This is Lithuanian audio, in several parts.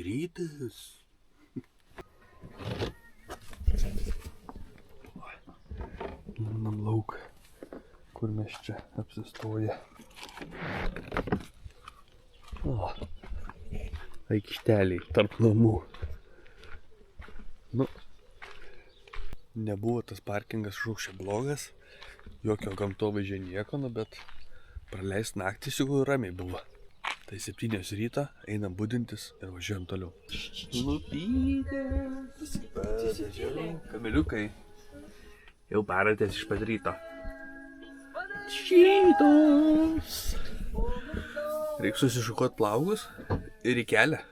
rytas. Einam lauk, kur mes čia apsistoję. O, aikšteliai tarp namų. Nu, nebuvo tas parkingas šaukščia blogas, jokio gamtovaizdžio nieko, nu, bet praleist naktį jau ramiai buvo. Tai 7 ryto, einam budintis ir važiuojam toliau. Lupytės, kamiliukai, jau paratės iš pat ryto. Šitos. Reikia susišukuot plaukus ir į kelią.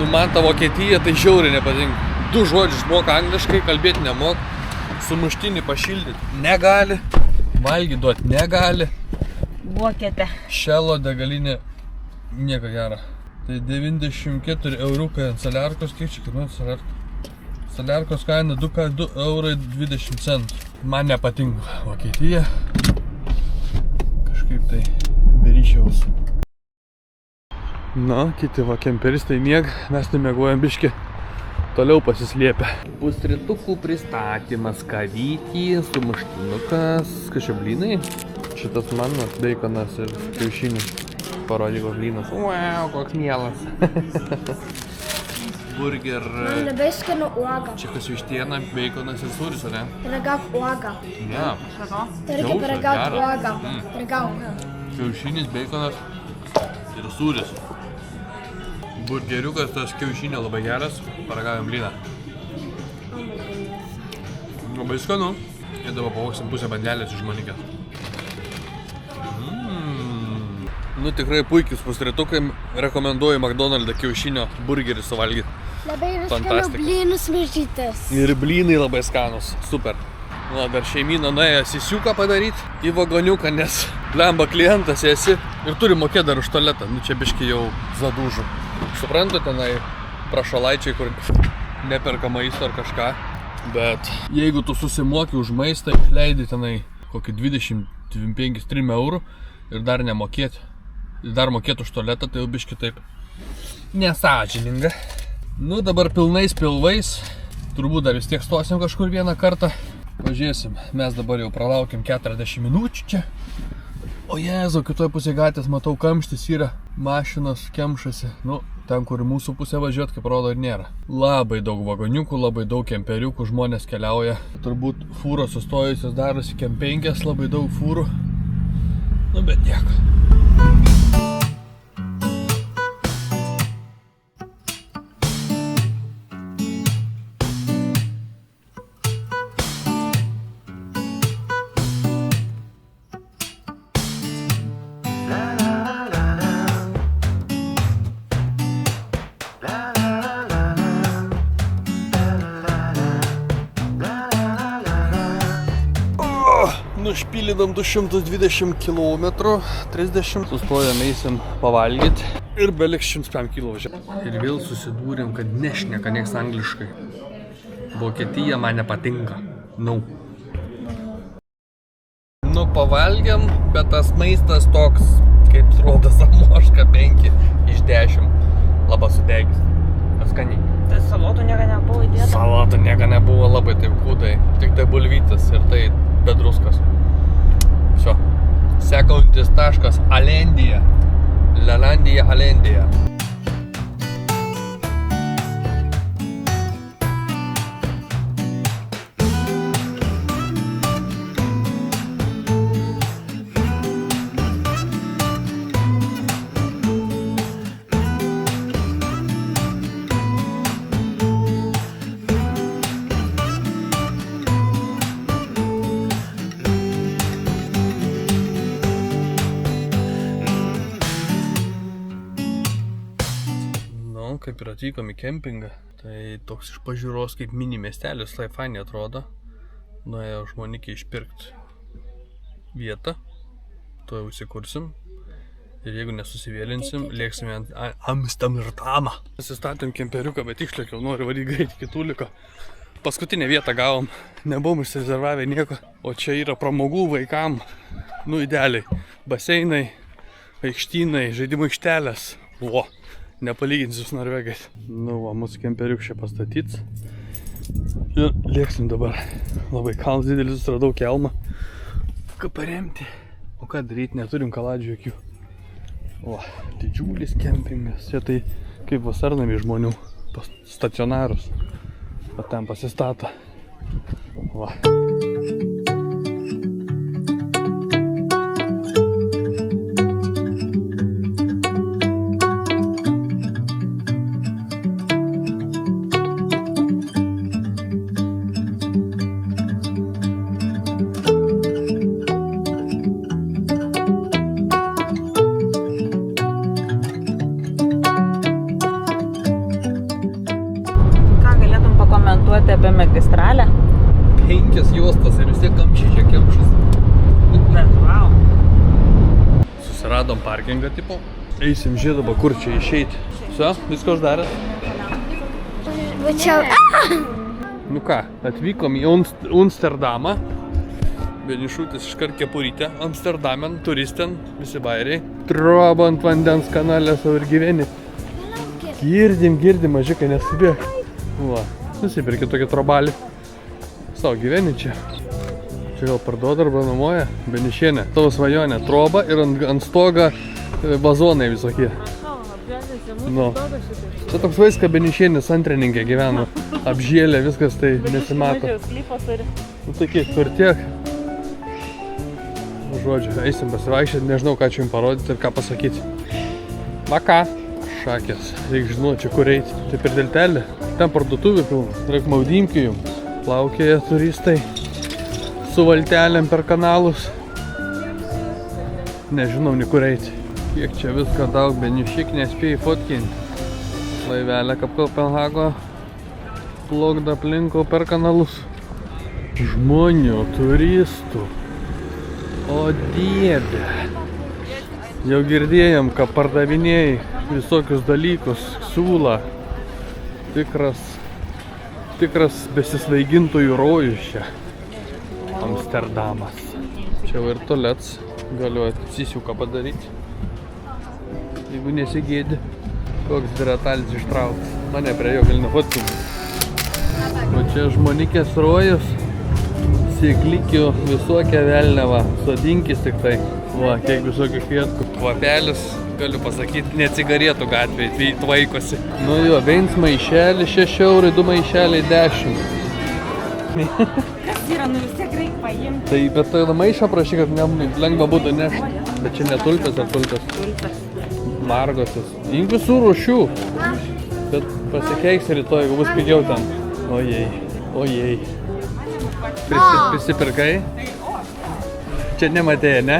Man ta Vokietija tai žiauriai nepatinka. 2 žodžius moka angliškai, kalbėti nemok. Sumuštinį pašildyti negali. Valgyti duoti negali. Vokietė. Šelo degalinė nieko gero. Tai 94 eurukai ant saliarkos. Kiek čia kainuoja saliarkos? Saliarkos kaina 2 eurai 20 centų. Man nepatinka Vokietija. Kažkaip tai beryšiaus. Na, kiti va kemperistai mieg, mes nemiegojam biškį toliau pasislėpę. Pusrytukų pristatymas, kavytį, sumuštinukas, kažkaip šitas mano, beikonas ir kiaušinis. Parodyk koks blynas. Wow, koks mielas. Burger. Man labai skanu uoga. Čia kas vištiena, beikonas ir sūris, ar ne? Paragauk uogą. Ne. Tai reikia paragaut uogą. Paragauk. Kiaušinis, beikonas ir sūris. Burgeriukas, tas kiaušinio labai geras, paragavim blyną. Labai skanu. Ir dabar pavoksim pusę bandelės iš manikės. Nu tikrai puikius pusrytukai, rekomenduoju McDonald's kiaušinio burgerį suvalgyti. Labai skanu blynus maišytas. Ir blynai labai skanus, super. Na, dar šeimyną nuėjo sisiuką padaryti į vagoniuką, nes blemba klientas esi ir turi mokėti dar už tualetą. Nu čia biški jau zadūžu. Suprantu, tenai prašalaičiai, kur neperka maisto ar kažką, bet jeigu tu susimoki už maistą, leidi tenai kokį 25-3 eurų ir dar nemokėti, ir dar mokėti už tualetą, tai jau biški taip nesąžininga. Nu, dabar pilnais pilvais, turbūt dar vis tiek stosim kažkur vieną kartą. Pažiūrėsim, mes dabar jau pralaukiam 40 minučių čia. O Jėzau, kitoje pusėje gatvės matau kamštis yra, mašinos kemšasi. Nu, ten, kur mūsų pusė važiuot, kaip rodo, ir nėra. Labai daug vagoniukų, labai daug kemperiukų, žmonės keliauja. Turbūt fūros sustojusios darosi kempenkės, labai daug fūrų. Nu, bet nieko. Nušpylinam 220 km, 30, sustojam, eisim pavalgyti ir beliks 105 km. Ir vėl susidūrėm, kad nešneka nieks angliškai. Vokietija man nepatinka. No. Nu, pavalgiam, bet tas maistas toks, kaip rodo samoška 5 iš 10. Labai sudegis. Skaniai. Tai salotų nieko nebuvo įdėta? Salotų nieko nebuvo, labai taip kūdai. Tik tai bulvytis ir tai be druskos. Все. Sekantis taškas Alendija. Lelandija, Alendija. Nu, kaip ir atvykom į kempingą, tai toks iš pažiūros kaip mini miestelis, tai fainai atrodo. Nuėjo žmonikiai išpirkti vietą, to jau įsikursim. Ir jeigu nesusivėlinsim, lėksime ant Amsterdamą. Pasistatėm kemperiuką, bet išlėkiau, noriu varyti greit kitų liko. Paskutinę vietą gavom, nebuvom išsirezervavę nieko. O čia yra pramogų vaikam, nu idealiai. Baseinai, aikštynai, žaidimų aikštelės. O, nepalyginsiu su norvegais. Nu, va, mūsų kemperiuk čia pastatyts. Ir lėksim dabar. Labai kalnas didelis, radau kelmą. Ką paremti? O ką daryti, neturim kaladžių jokių. O, didžiulis kempingas. Čia tai kaip vasarnami žmonių stacionarus. O ten pasistato. Va. Komentuoti apie magistralę. 5 juostas ir vis tiek kamščiai čia kemšas. Bet, wow. Susiradom parkingą tipo. Eisim žiedaba, kur čia išeiti. Все, visko uždarė. Va čia. Nu ką, atvykom į Amsterdamą. Vienišutis iškart kepurytę. Amsterdamen, turisten, visi bairiai. Troba ant vandens kanalę savo ir gyveni. Girdim, mažiukai nesibėg. Va. Nusipirkė tokį trobalį. Savo gyveni čia. Čia gal parduoda arba nuomoja. Benišienė. Tavo svajonė. Troba ir ant stoga vazonai visokie. Nu. Čia toks vaizdas, kad Benišienės antrininkė gyveno. Apžėlė, viskas tai nesimato. Nu tai kiek, kur tiek. Žodžiu, eisim pasivaikščioti. Nežinau, ką čia jums parodyti ir ką pasakyti. Vaka. Šakės. Reikia žinoti, čia kur eiti. Čia per deltelį. Ten parduotuvė pilna. Reikia maudymkių jums. Plaukėja turistai su valtelėm per kanalus. Nežinau, nikur eiti. Kiek čia viską daug, benišik nespėjai fotkinti. Laivelė kaip Kopenhago. Plaukda aplinko per kanalus. Žmonių, turistų. O dieve. Jau girdėjom, kad pardavinėjai visokius dalykus, siūlą. Tikras besisvaigintojų rojus čia. Amsterdamas. Čia ir tualets. Galiu atsisiuką padaryti. Jeigu nesigėdi. Koks diretalis ištrauktas. Mane prie jo gali nufotkinti. O čia žmonikės rojus. Sėklikių visokia velneva. Sodinkis tik tai. Va, kiek visokių kvietkų. Kvapelis, galiu pasakyti, ne cigaretų gatvėje tvaikosi. Nu jo, viens maišelį 6 eurai, 2 maišeliai 10. Kas yra, nu vis tiek reikia paimti. Tai bet tai maišą prašy, kad lengva būtų nešti. Bet čia ne tulpės ar tulpės? Tulpės. Margosios. Imk visų rūšių. Bet pasikeiksi rytoj, jeigu bus pigiau ten. Ojei. Prisipirkai? Čia nematėjai, ne?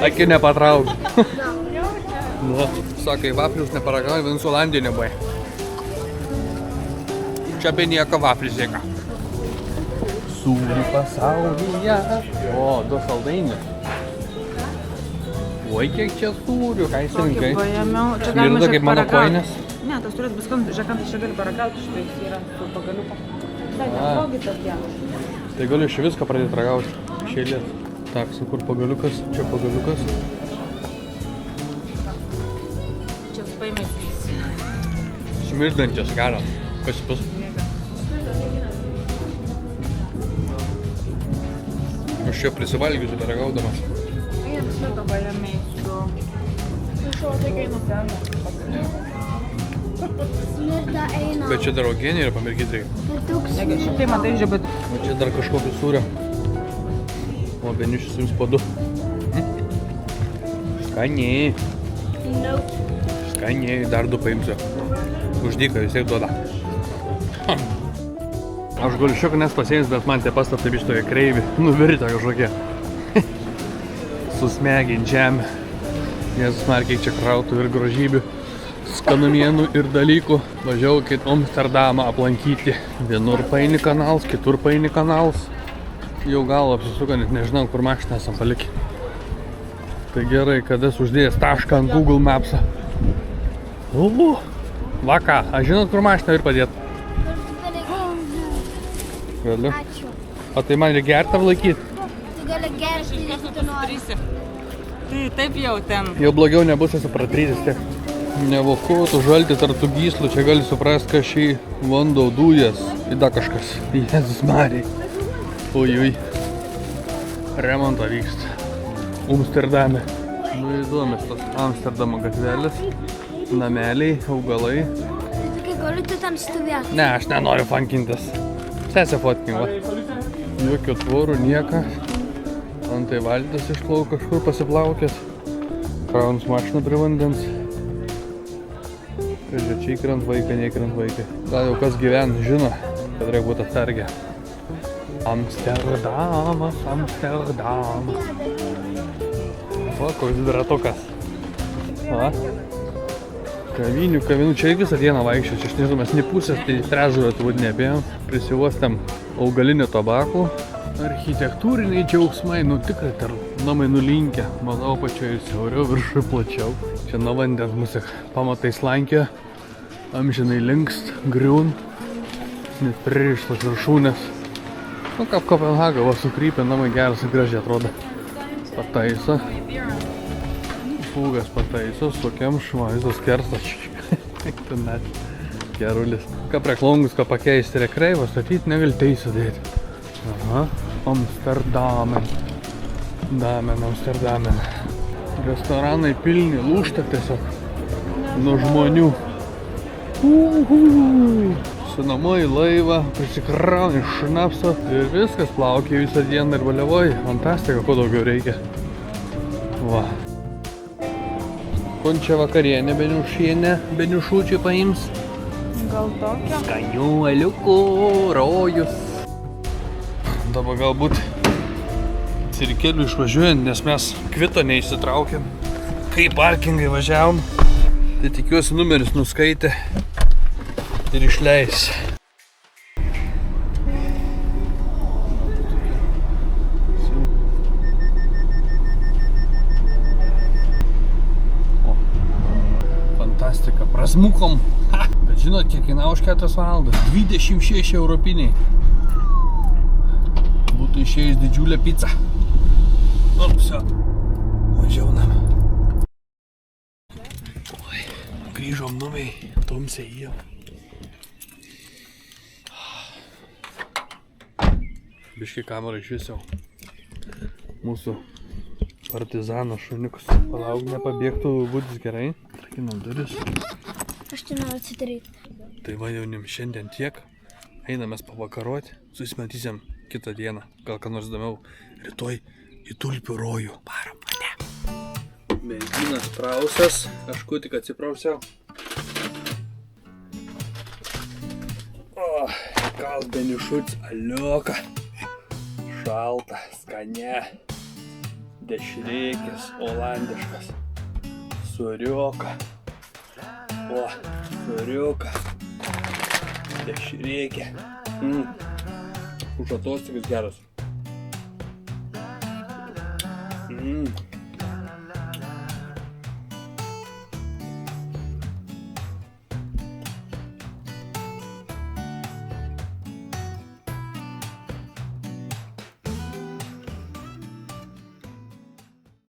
Akių nepatrauk. Nu, sakai, vaflius neparagauji, vienus Olandijų nebuvai. Čia be nieko vaflis dėka. Sūrių pasaulyje. O, 2 saldainius. Oi, kiek čia sūrių, ką įsirinkai? Smirda kaip mano koinės. Ne, tas turės bus skanus, žiūrėk, čia gali paragauti, šitai yra su pagaliuku. Tai nekogi tas geras. Tai galiu iš viską pradėti ragauti. Šėlės. Tak, su kur pagaliukas? Čia pagaliukas. Čia su paimais. Smirdančias geras. Pasipus. Aš čia prisivalgysiu beragaudamas. Smirda paėmai su... Smirda eina. Bet čia dar uogienė yra pamirkyti reikia. Negi, šitai matai žiūrėt. O čia dar kažkokį sūrio. O benišius jums po 2. Skaniai. Skaniai, dar 2 paimsiu. Už dyką vis tiek duoda. Aš galiu šiokį nes pasėjims, bet man tie pastatai biški tokie kreivi. Nuvirtę kažkokie. Susmegint žemę. Jėzus Markiai čia krautų ir grožybių, skanumienų ir dalykų. Važiaukit Amsterdamą aplankyti. Vienur paini kanalas, kitur paini kanalas. Jau gal apsisuka, net nežinau, kur mašiną esam palikę. Tai gerai, kad esu uždėjęs tašką ant Google Maps'ą. Va ką, aš žinot, kur mašiną ir padėt. Galiu. Ačiū. O tai man reikia gertą laikyti. Tu gali gerti, jeigu tu nori. Tai taip jau ten. Jau blogiau nebus, esu pratrytis tiek. Nevokuotų žalti tartų gyslų, čia gali suprast, kad šį vando dujas. Įda kažkas. Jėzus Marija. Ui. Remonto vyksta. Amsterdame. Nu įdomis tas Amsterdamo gatvelės. Nameliai, augalai. Tai gali tu ten stovėti. Ne, aš nenoriu fankintis. Sesė fotkingo. Jokio tvorų, nieka. Antai valtis išplauk kažkur pasiplaukęs. Kraunus mašiną prie vandens. Kažkai čia įkrant vaiką, neįkrant vaiką. Gal jau kas gyven, žino, kad reikia būti atsargę. Amsterdamas, Amsterdamas. O, koks dviratukas. Va. Kavinių, čia visą dieną vaikščiu. Čia, aš nežinau, mes ne pusės, tai trečdalio turbūt neapėjom. Prisivostėm augalinio tabako. Architektūriniai džiaugsmai, nu tikrai namai nulinkę. Manau, pačioje siauriau, viršui plačiau. Čia nuo vandens mūsų pamatai slankė. Amžinai linkst, griūn. Net pririštos viršūnės. Nu, kaip Kopenhaga, va sukrypė, namai geras ir gražiai atrodo. Pataiso. Fūgas pataiso, sukemš, vaizdas kerstas. Tuomet gerulis. Ką preklongus, ką pakeisti rekreivą, statyti negali teisę dėti. Aha, Amsterdamen. Amsterdamen. Restoranai pilni, lūžta tiesiog nuo žmonių. Sunamoji laivą, prisikrauni šnapso ir viskas, plaukia visą dieną ir baliavoji. Fantastika, ko daugiau reikia. Va. Končia vakarienė, beniušučiai paims. Gal tokio? Skanių aliukų, rojus. Dabar galbūt cirkelių išvažiuojant, nes mes kvito neįsitraukėm. Kai parkingai važiavom, tai tikiuosi numeris nuskaitė ir išleis. Fantastika, prasmukom. Ha! Bet žinot, kiek kainavo už 4 valandas? 26 europiniai. Būtų išėjus didžiulę pizzą. Nu, viso. Važiaunam. Oi, grįžom numiai, tamsiai jau. Biški kamerą išvisiau. Mūsų partizano šuniukas. Palauk, nepabėgtų būtis gerai. Trakinam duris. Aš tai noriu atsidaryti. Tai va jaunim šiandien tiek. Einamės pavakaruoti. Susimatysim kitą dieną. Gal ką nors įdomiau. Rytoj į tulpių rojų. Varom mane. Merginas prausas. Aš kur tik atsiprausiau. O, gal beniušuts alioka. Šalta, skane. Dešrėkis, olandiškas. Suriuka. O, suriuka. Dešrėkė. Už atostogas geras.